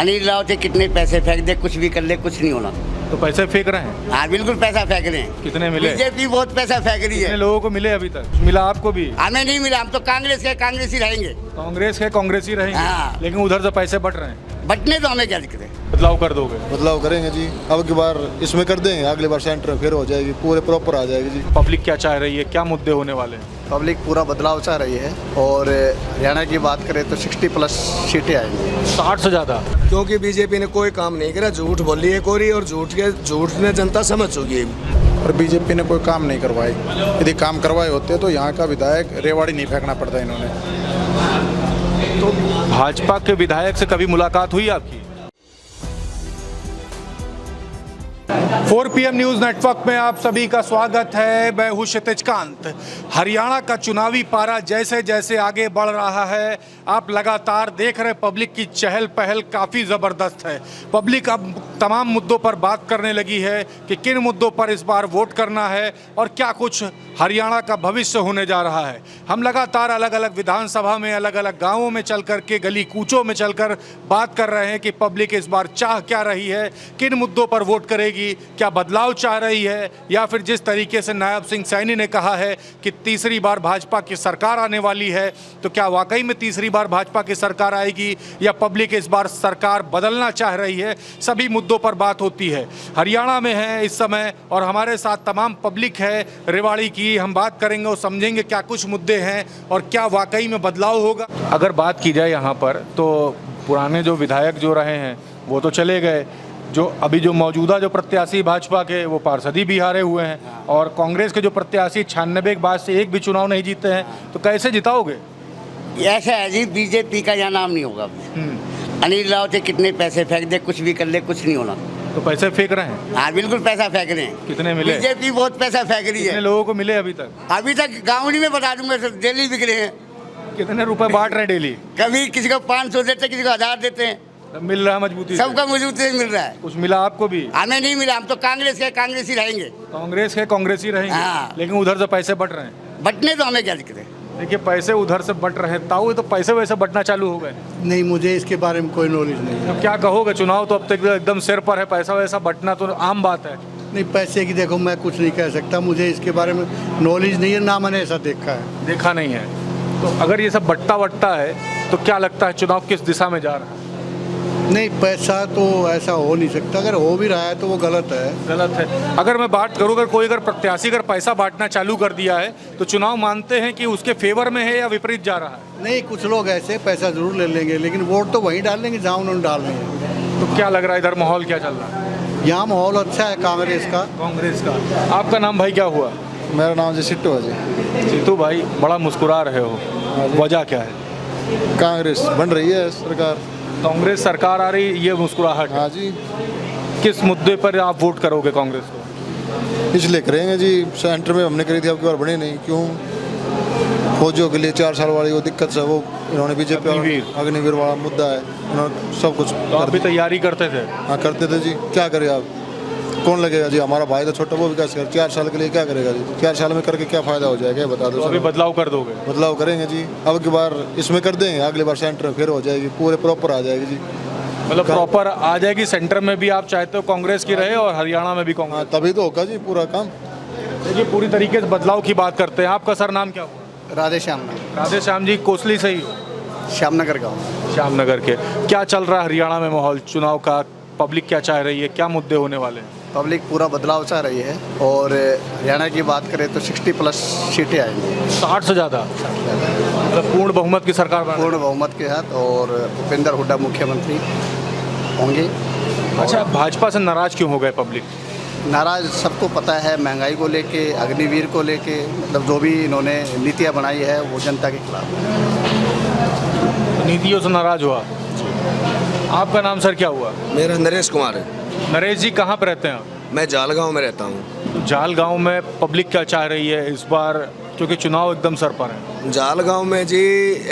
अनिल रावत कितने पैसे फेंक दे, कुछ भी कर ले, कुछ नहीं होना। तो पैसे फेंक रहे हैं? हाँ बिल्कुल पैसा फेंक रहे हैं। कितने मिले? बीजेपी बहुत पैसा फेंक रही कितने है। लोगों को मिले अभी तक? मिला आपको भी? हमें नहीं मिला, हम तो कांग्रेस के कांग्रेस ही रहेंगे। कांग्रेस के कांग्रेसी रहेंगे। हाँ। लेकिन उधर से पैसे बट रहे हैं। बटने तो हमें क्या दिक्कत है। बदलाव कर दोगे? बदलाव करेंगे जी। अब की बार इसमें कर देंगे, अगली बार सेंटर फिर हो जाएगी, पूरे प्रॉपर आ जाएगी जी। पब्लिक क्या चाह रही है, क्या मुद्दे होने वाले हैं? पब्लिक पूरा बदलाव चाह रही है और हरियाणा की बात करें तो 60+ सीटें आएंगी। 60 से ज्यादा? क्योंकि बीजेपी ने कोई काम नहीं करा, झूठ बोली है कोरी, और झूठ ने जनता समझ चुकी है। और बीजेपी ने कोई काम नहीं करवाए। यदि काम करवाए होते तो यहाँ का विधायक रेवाड़ी नहीं फेंकना पड़ता इन्होंने। तो भाजपा के विधायक से कभी मुलाकात हुई आपकी? 4 PM न्यूज नेटवर्क में आप सभी का स्वागत है। मैं हूं क्षितिज कांत। हरियाणा का चुनावी पारा जैसे जैसे आगे बढ़ रहा है, आप लगातार देख रहे पब्लिक की चहल पहल काफ़ी ज़बरदस्त है। पब्लिक अब तमाम मुद्दों पर बात करने लगी है कि किन मुद्दों पर इस बार वोट करना है और क्या कुछ हरियाणा का भविष्य होने जा रहा है। हम लगातार अलग अलग विधानसभा में, अलग अलग गाँवों में चल कर के, गली कूचों में चलकर बात कर रहे हैं कि पब्लिक इस बार चाह क्या रही है, किन मुद्दों पर वोट करेगी, क्या बदलाव चाह रही है, या फिर जिस तरीके से नायब सिंह सैनी ने कहा है कि तीसरी बार भाजपा की सरकार आने वाली है, तो क्या वाकई में तीसरी बार भाजपा की सरकार आएगी या पब्लिक इस बार सरकार बदलना चाह रही है। सभी मुद्दों पर बात होती है। हरियाणा में है इस समय और हमारे साथ तमाम पब्लिक है रेवाड़ी की। हम बात करेंगे और समझेंगे क्या कुछ मुद्दे हैं और क्या वाकई में बदलाव होगा। अगर बात की जाए यहाँ पर तो पुराने जो विधायक जो रहे हैं वो तो चले गए, जो अभी जो मौजूदा जो प्रत्याशी भाजपा के वो पार्षदी भी हारे हुए हैं, और कांग्रेस के जो प्रत्याशी 96 के बाद से एक भी चुनाव नहीं जीते हैं, तो कैसे जिताओगे? ऐसा है जी, बीजेपी का यहाँ नाम नहीं होगा। अनिल रावत कितने पैसे फेंक दे, कुछ भी कर ले, कुछ नहीं होना। तो पैसे फेंक रहे हैं? हाँ बिल्कुल पैसा फेंक रहे हैं। कितने मिले? बीजेपी बहुत पैसा फेंक रही कितने है। लोगों को मिले अभी तक? अभी तक गाँव में बता दूंगा, डेली बिक रहे हैं। कितने रुपए बांट रहे हैं डेली? कभी किसी को 500 देते, किसी को 1000 देते हैं। मिल रहा है मजबूती से? सबका मजबूती से मिल रहा है। कुछ मिला आपको भी? हमें नहीं मिला, हम तो कांग्रेस के कांग्रेस ही रहेंगे। कांग्रेस के कांग्रेसी रहेंगे। हाँ। लेकिन उधर से पैसे बट रहे हैं। बटने तो हमें क्या दिक्कत है। देखिए पैसे उधर से बट रहे हैं, ताऊ तो पैसे वैसे बटना चालू हो गए। नहीं, मुझे इसके बारे में कोई नॉलेज नहीं है। तो क्या कहोगे, चुनाव तो अब तक एकदम सिर पर है, पैसा वैसा बटना तो आम बात है। नहीं, पैसे की देखो मैं कुछ नहीं कह सकता, मुझे इसके बारे में नॉलेज नहीं है, ना मैंने ऐसा देखा है। देखा नहीं है। तो अगर ये सब बट्टा बट्टा है तो क्या लगता है चुनाव किस दिशा में जा रहा है? नहीं, पैसा तो ऐसा हो नहीं सकता, अगर हो भी रहा है तो वो गलत है। गलत है। अगर मैं बात करूँ, अगर कोई प्रत्याशी अगर पैसा बांटना चालू कर दिया है तो चुनाव मानते हैं कि उसके फेवर में है या विपरीत जा रहा है? नहीं, कुछ लोग ऐसे पैसा जरूर ले लेंगे, लेकिन वोट तो वहीं डालेंगे जहाँ उन्होंने डालनी है। तो क्या लग रहा है इधर माहौल क्या चल रहा है? यहाँ माहौल अच्छा है कांग्रेस का। कांग्रेस का। आपका नाम भाई क्या हुआ? मेरा नाम जी सिट्टू है जी। जीतू भाई, बड़ा मुस्कुरा रहे हो, वजह क्या है? कांग्रेस बन रही है सरकार। कांग्रेस सरकार आ रही, ये मुस्कुराहट? हाँ जी। किस मुद्दे पर आप वोट करोगे कांग्रेस को? इसलिए करेंगे जी, सेंटर में हमने करी थी, अब की बार बनी नहीं। क्यों? फौजियों के लिए 4 साल वाली वो दिक्कत है, वो इन्होंने बीजेपी अग्निवीर वाला मुद्दा है, उन्होंने सब कुछ तो आप भी तैयारी करते थे? हाँ करते थे जी। क्या करें आप, कौन लगेगा जी? हमारा भाई तो छोटा, वो भी कैसे कर 4 साल के लिए क्या करेगा जी? 4 साल में करके क्या फ़ायदा हो जाएगा, बता दो। तो अभी बदलाव कर दोगे? बदलाव करेंगे जी। अब की बार इसमें कर देंगे, अगली बार सेंटर फिर हो जाएगी, पूरे प्रॉपर आ जाएगी जी। मतलब प्रॉपर आ जाएगी। सेंटर में भी आप चाहते हो कांग्रेस की रहे और हरियाणा में भी कांग्रेस? हाँ तभी तो होगा जी पूरा काम। देखिए पूरी तरीके से बदलाव की बात करते हैं। आपका सर नाम क्या हुआ? राधे श्याम नाम, राधे श्याम जी। कोसली से ही हो? श्यामनगर गाँव। श्यामनगर के। क्या चल रहा है हरियाणा में माहौल चुनाव का? पब्लिक क्या चाह रही है, क्या मुद्दे होने वाले हैं? पब्लिक पूरा बदलाव चाह रही है और हरियाणा की बात करें तो 60+ सीटें आएंगी। 60 से ज़्यादा? मतलब पूर्ण बहुमत की सरकार बना? पूर्ण बहुमत के साथ, और भूपेंद्र हुड्डा मुख्यमंत्री होंगे। अच्छा, भाजपा से नाराज क्यों हो गए पब्लिक? नाराज सबको पता है, महंगाई को लेके, अग्निवीर को लेके, मतलब जो भी इन्होंने नीतियाँ बनाई है वो जनता के खिलाफ है। तो नीतियों से नाराज हुआ। आपका नाम सर क्या हुआ? मेरा नरेश कुमार है। नरेश जी, कहाँ पर रहते हैं आप? मैं जालगांव में रहता हूँ। तो जालगांव में पब्लिक क्या चाह रही है इस बार, क्योंकि चुनाव एकदम सर पर है? जालगांव में जी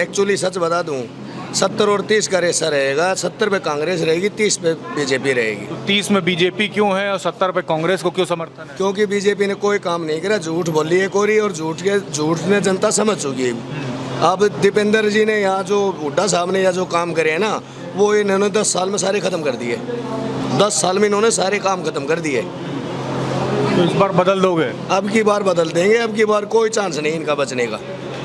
एक्चुअली सच बता दूँ, 70 और 30 का रेसा रहेगा। 70 पे कांग्रेस रहेगी, 30 पे बीजेपी रहेगी। तो 30 में बीजेपी क्यों है और 70 पे कांग्रेस को क्यों समर्थन है? क्योंकि बीजेपी ने कोई काम नहीं करा, झूठ बोली है कोरी, और झूठ ने जनता समझ चुकी है। अब दीपेंद्र जी ने यहाँ जो हुड्डा साहब ने यहाँ जो काम करे हैं ना, वो इन्होंने 10 साल में सारे ख़त्म कर दिए। 10 साल में इन्होंने सारे काम ख़त्म कर दिए। तो इस बार बदल दोगे? अब की बार बदल देंगे, अब की बार कोई चांस नहीं इनका बचने का।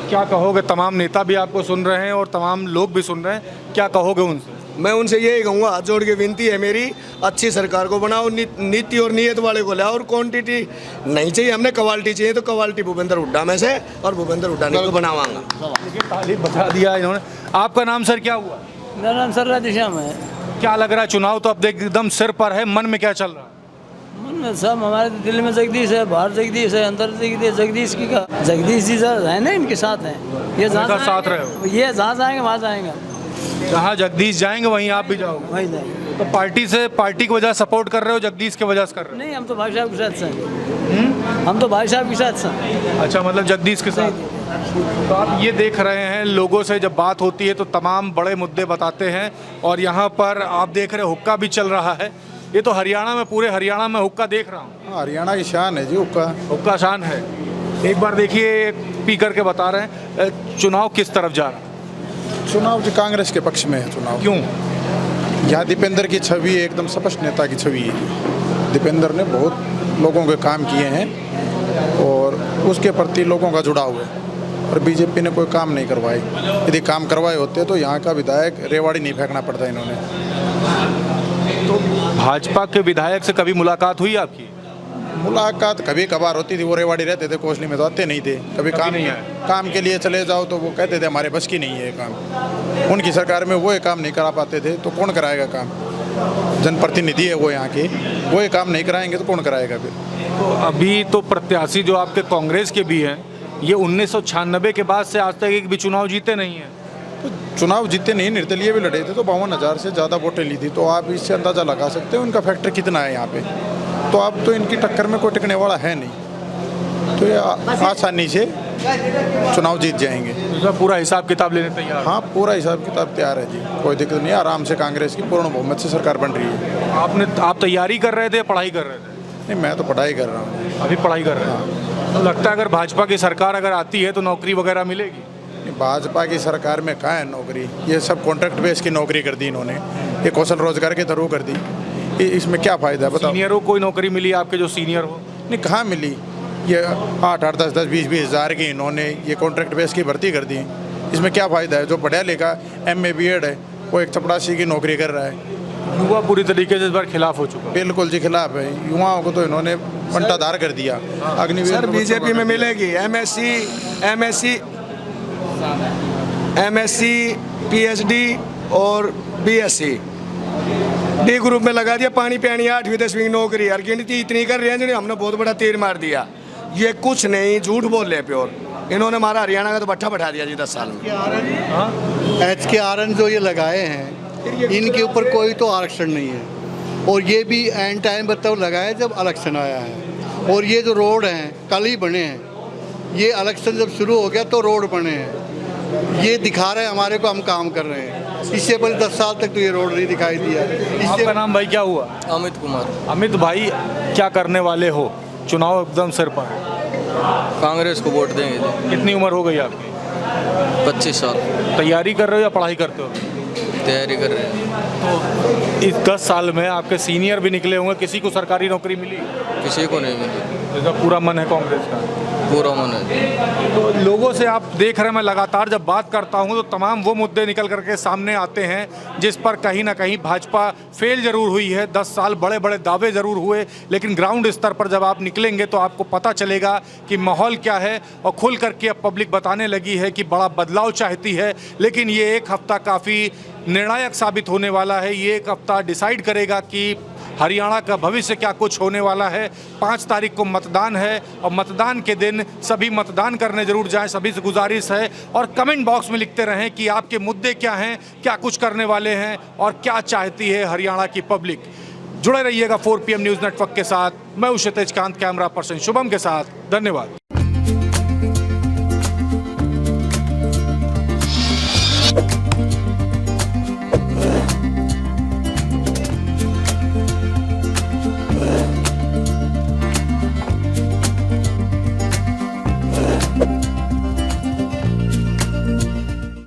क्या कहोगे? तमाम नेता भी आपको सुन रहे हैं और तमाम लोग भी सुन रहे हैं, क्या कहोगे उनसे? मैं उनसे यही कहूँगा, हाथ जोड़ के विनती है मेरी, अच्छी सरकार को बनाओ, नीति और नीयत वाले को लाओ, और क्वांटिटी नहीं चाहिए, हमने क्वालिटी चाहिए। तो क्वालिटी भूपेंद्र हुड्डा में से, और भूपेंद्र हुड्डा ने तो बनावांगा। ताली बता दिया इन्होंने। आपका नाम सर क्या हुआ? मेरा नाम सर राधेश्याम है। क्या लग रहा है, चुनाव तो अब देख एकदम सिर पर है, मन में क्या चल रहा है? मन में सब हमारे दिल में जगदीश है, बाहर जगदीश है, अंदर जगदीश। जगदीश की का जगदीश जी सर है ना, इनके साथ हैं। ये उनका साथ रहे हो? ये जहाँ जाएंगे वहाँ जाएंगे, जहाँ जगदीश जाएंगे वहीं आप भी जाओगे? वहीं जाएंगे। तो पार्टी की वजह सपोर्ट कर रहे हो, जगदीश की वजह से कर रहे नहीं, हम तो भाई साहब के साथ हैं। हम तो भाई साहब के साथ हैं। हो? अच्छा, मतलब जगदीश के साथ। तो आप ये देख रहे हैं, लोगों से जब बात होती है तो तमाम बड़े मुद्दे बताते हैं, और यहाँ पर आप देख रहे हैं हुक्का भी चल रहा है। ये तो हरियाणा में, पूरे हरियाणा में हुक्का देख रहा हूँ। हरियाणा की शान है जी हुक्का। हुक्का शान है। एक बार देखिए, पी करके बता रहे हैं चुनाव किस तरफ जा रहा है। चुनाव जी कांग्रेस के पक्ष में है चुनाव। क्यों? यहाँ दीपेंद्र की छवि एकदम स्पष्ट नेता की छवि है। दीपेंद्र ने बहुत लोगों के काम किए हैं और उसके प्रति लोगों का जुड़ाव है, और बीजेपी ने कोई काम नहीं करवाए। यदि काम करवाए होते तो यहाँ का विधायक रेवाड़ी नहीं फेंकना पड़ता इन्होंने। तो भाजपा के विधायक से कभी मुलाकात हुई आपकी? मुलाकात कभी कभार होती थी, वो रेवाड़ी रहते थे, कोसली में तो आते नहीं थे। कभी काम नहीं आए? काम के लिए चले जाओ तो वो कहते थे हमारे बस की नहीं है काम। उनकी सरकार में वो ये काम नहीं करा पाते थे, तो कौन कराएगा काम? जनप्रतिनिधि है वो यहाँ के, वो ये काम नहीं कराएंगे तो कौन कराएगा फिर? तो अभी तो प्रत्याशी जो आपके कांग्रेस के भी हैं, ये 1996 के बाद से आज तक एक भी चुनाव जीते नहीं हैं। तो चुनाव जीते नहीं, निर्दलीय भी लड़े थे तो 52,000 से ज़्यादा वोटें ली थी। तो आप इससे अंदाज़ा लगा सकते हो उनका फैक्टर कितना है यहाँ पे। तो अब तो इनकी टक्कर में कोई टिकने वाला है नहीं, तो ये आसानी से चुनाव जीत जाएंगे। उसका पूरा हिसाब किताब लेने तैयार? हाँ, पूरा हिसाब किताब तैयार है जी, कोई दिक्कत नहीं है। आराम से कांग्रेस की पूर्ण बहुमत से सरकार बन रही है। आप तैयारी कर रहे थे या पढ़ाई कर रहे थे? नहीं, मैं तो पढ़ाई कर रहा हूँ। अभी पढ़ाई कर रहे हैं। तो लगता है अगर भाजपा की सरकार अगर आती है तो नौकरी वगैरह मिलेगी? भाजपा की सरकार में कहाँ है नौकरी? ये सब कॉन्ट्रैक्ट बेस की नौकरी कर दी इन्होंने, ये कौशल रोजगार के थ्रू कर दी। इसमें क्या फ़ायदा है बताओ? सीनियरों को कोई नौकरी मिली आपके जो सीनियर हो? नहीं, कहाँ मिली? ये 8-8, 10-10, 20-20 हज़ार की इन्होंने ये कॉन्ट्रैक्ट बेस की भर्ती कर दी। इसमें क्या फ़ायदा है? जो पढ़ा लिखा MA BEd है वो एक चपरासी की नौकरी कर रहा है। युवा पूरी तरीके से इस बार खिलाफ हो चुका। बिल्कुल जी खिलाफ है। युवाओं को तो इन्होंने बंटाधार कर दिया। अग्निवीर सर बीजेपी में मिलेगी MSc PhD और BSc डी ग्रुप में लगा दिया। पानी पानी 8वीं 10वीं नौकरी, और गिनती इतनी कर रहे हैं जिन्हें हमने बहुत बड़ा तीर मार दिया। ये कुछ नहीं, झूठ बोल रहे प्योर। इन्होंने हमारा हरियाणा का तो भट्ठा बैठा दिया जी 10 साल में। HKRN जो ये लगाए हैं, इनके ऊपर कोई तो आरक्षण नहीं है, और ये भी एंड टाइम बताओ लगाए जब इलेक्शन आया है। और ये जो रोड हैं कल ही बने हैं, ये इलेक्शन जब शुरू हो गया तो रोड बने हैं। ये दिखा रहे हैं हमारे को हम काम कर रहे हैं। इससे पहले 10 साल तक तो ये रोड नहीं दिखाई दिया। आपका नाम भाई क्या हुआ? अमित कुमार। अमित भाई, क्या करने वाले हो? चुनाव एकदम सिर पर है। कांग्रेस को वोट देंगे। कितनी उम्र हो गई आपकी? 25 साल। तैयारी कर रहे हो या पढ़ाई करते हो? तैयारी कर रहे हैं। इस 10 साल में आपके सीनियर भी निकले होंगे, किसी को सरकारी नौकरी मिली? किसी को नहीं मिली। इसका पूरा मन है कांग्रेस का? पूरा मन है। तो लोगों से आप देख रहे हैं, मैं लगातार जब बात करता हूं तो तमाम वो मुद्दे निकल करके सामने आते हैं जिस पर कहीं ना कहीं भाजपा फेल जरूर हुई है। 10 साल बड़े बड़े दावे जरूर हुए, लेकिन ग्राउंड स्तर पर जब आप निकलेंगे तो आपको पता चलेगा कि माहौल क्या है। और खुल करके अब पब्लिक बताने लगी है कि बड़ा बदलाव चाहती है। लेकिन ये एक हफ्ता काफ़ी निर्णायक साबित होने वाला है। ये एक हफ्ता डिसाइड करेगा कि हरियाणा का भविष्य क्या कुछ होने वाला है। 5 तारीख को मतदान है, और मतदान के दिन सभी मतदान करने जरूर जाएं। सभी से गुजारिश है, और कमेंट बॉक्स में लिखते रहें कि आपके मुद्दे क्या हैं, क्या कुछ करने वाले हैं, और क्या चाहती है हरियाणा की पब्लिक। जुड़े रहिएगा 4 PM न्यूज़ नेटवर्क के साथ। मैं हूं क्षितिज कांत, कैमरा पर्सन शुभम के साथ। धन्यवाद।